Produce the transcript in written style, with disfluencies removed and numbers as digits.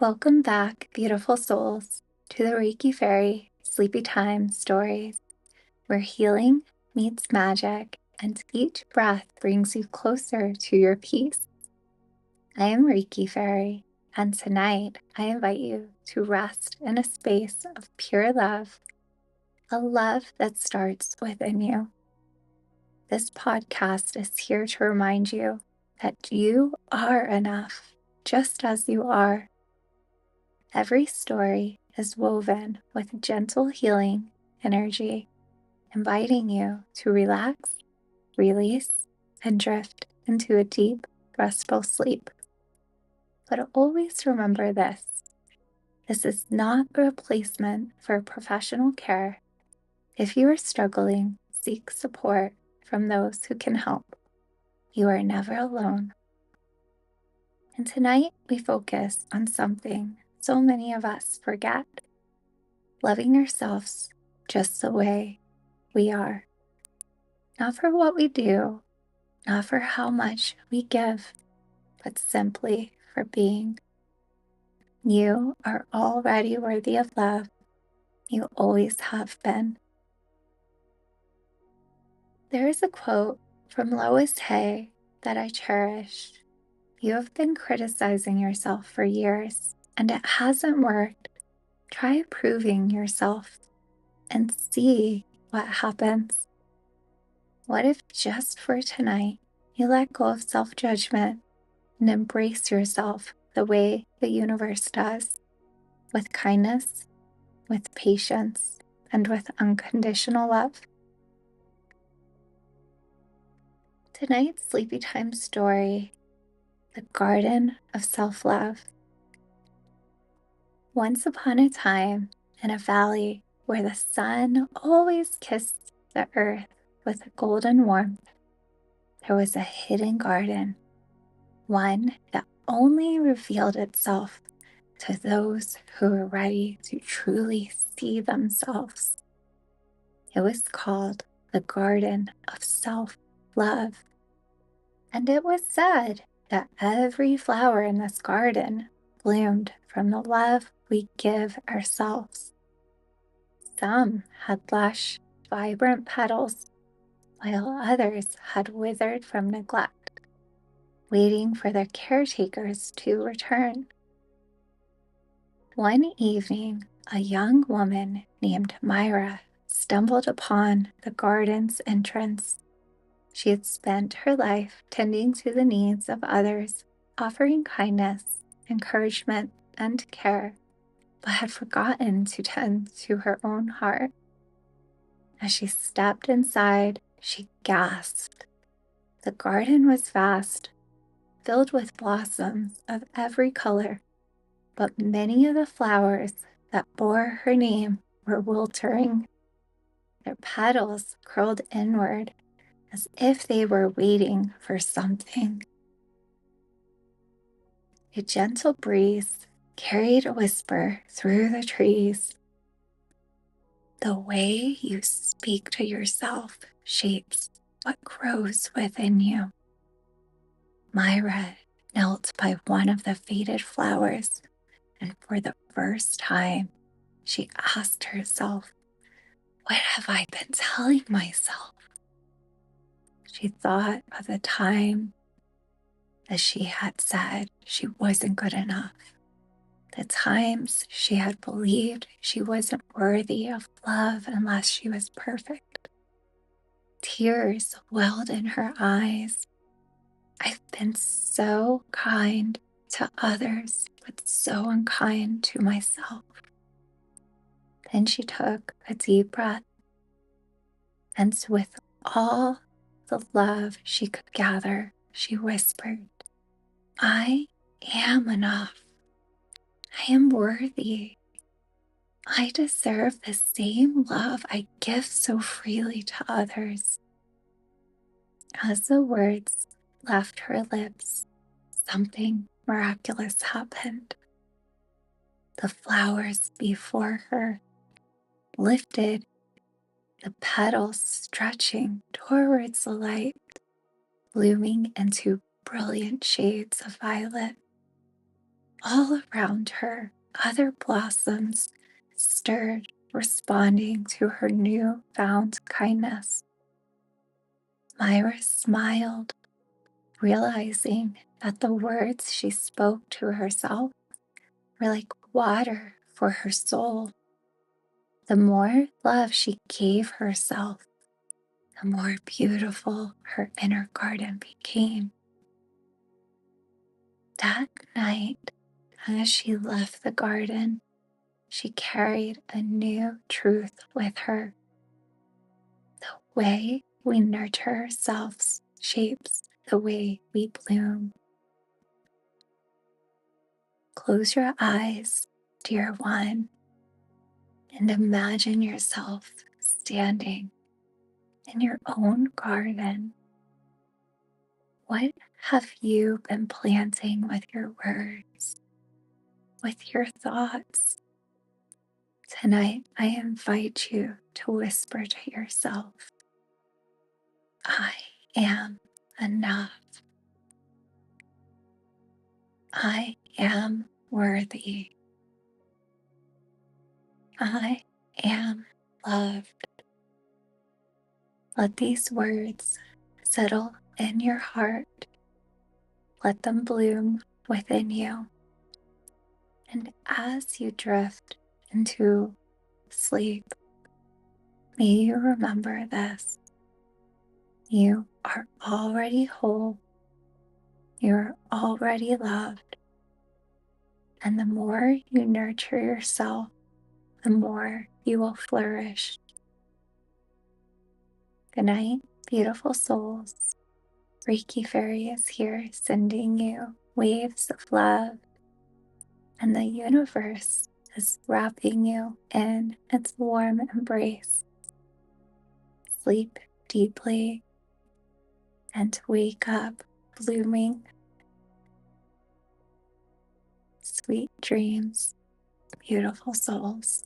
Welcome back, beautiful souls, to the Reiki Fairy Sleepytime Stories, where healing meets magic and each breath brings you closer to your peace. I am Reiki Fairy, and tonight I invite you to rest in a space of pure love, a love that starts within you. This podcast is here to remind you that you are enough, just as you are. Every story is woven with gentle healing energy, inviting you to relax, release, and drift into a deep, restful sleep. But always remember this. This is not a replacement for professional care. If you are struggling, seek support from those who can help. You are never alone. And tonight we focus on something so many of us forget: loving ourselves just the way we are. Not for what we do, not for how much we give, but simply for being. You are already worthy of love. You always have been. There is a quote from Lois Hay that I cherish. You have been criticizing yourself for years, and it hasn't worked. Try approving yourself and see what happens. What if just for tonight, you let go of self-judgment and embrace yourself the way the universe does, with kindness, with patience, and with unconditional love? Tonight's Sleepytime story, The Garden of Self-Love. Once upon a time, in a valley where the sun always kissed the earth with a golden warmth, there was a hidden garden, one that only revealed itself to those who were ready to truly see themselves. It was called the Garden of Self-Love, and it was said that every flower in this garden bloomed from the love we give ourselves. Some had lush, vibrant petals, while others had withered from neglect, waiting for their caretakers to return. One evening, a young woman named Mira stumbled upon the garden's entrance. She had spent her life tending to the needs of others, offering kindness, encouragement, and care, but had forgotten to tend to her own heart. As she stepped inside, she gasped. The garden was vast, filled with blossoms of every color, but many of the flowers that bore her name were wilting. Their petals curled inward as if they were waiting for something. A gentle breeze carried a whisper through the trees. The way you speak to yourself shapes what grows within you. Myra knelt by one of the faded flowers, and for the first time, she asked herself, "What have I been telling myself?" She thought of the time that she had said she wasn't good enough, the times she had believed she wasn't worthy of love unless she was perfect. Tears welled in her eyes. I've been so kind to others, but so unkind to myself. Then she took a deep breath, and with all the love she could gather, she whispered, "I am enough. I am worthy. I deserve the same love I give so freely to others." As the words left her lips, something miraculous happened. The flowers before her lifted, the petals stretching towards the light, blooming into brilliant shades of violet. All around her, other blossoms stirred, responding to her new-found kindness. Myra smiled, realizing that the words she spoke to herself were like water for her soul. The more love she gave herself, the more beautiful her inner garden became. That night, as she left the garden, she carried a new truth with her. The way we nurture ourselves shapes the way we bloom. Close your eyes, dear one, and imagine yourself standing in your own garden. What have you been planting with your words, with your thoughts? Tonight, I invite you to whisper to yourself, I am enough. I am worthy. I am loved. Let these words settle in your heart. Let them bloom within you. And as you drift into sleep, may you remember this. You are already whole. You are already loved. And the more you nurture yourself, the more you will flourish. Good night, beautiful souls. Reiki Fairy is here sending you waves of love, and the universe is wrapping you in its warm embrace. Sleep deeply and wake up blooming. Sweet dreams, beautiful souls.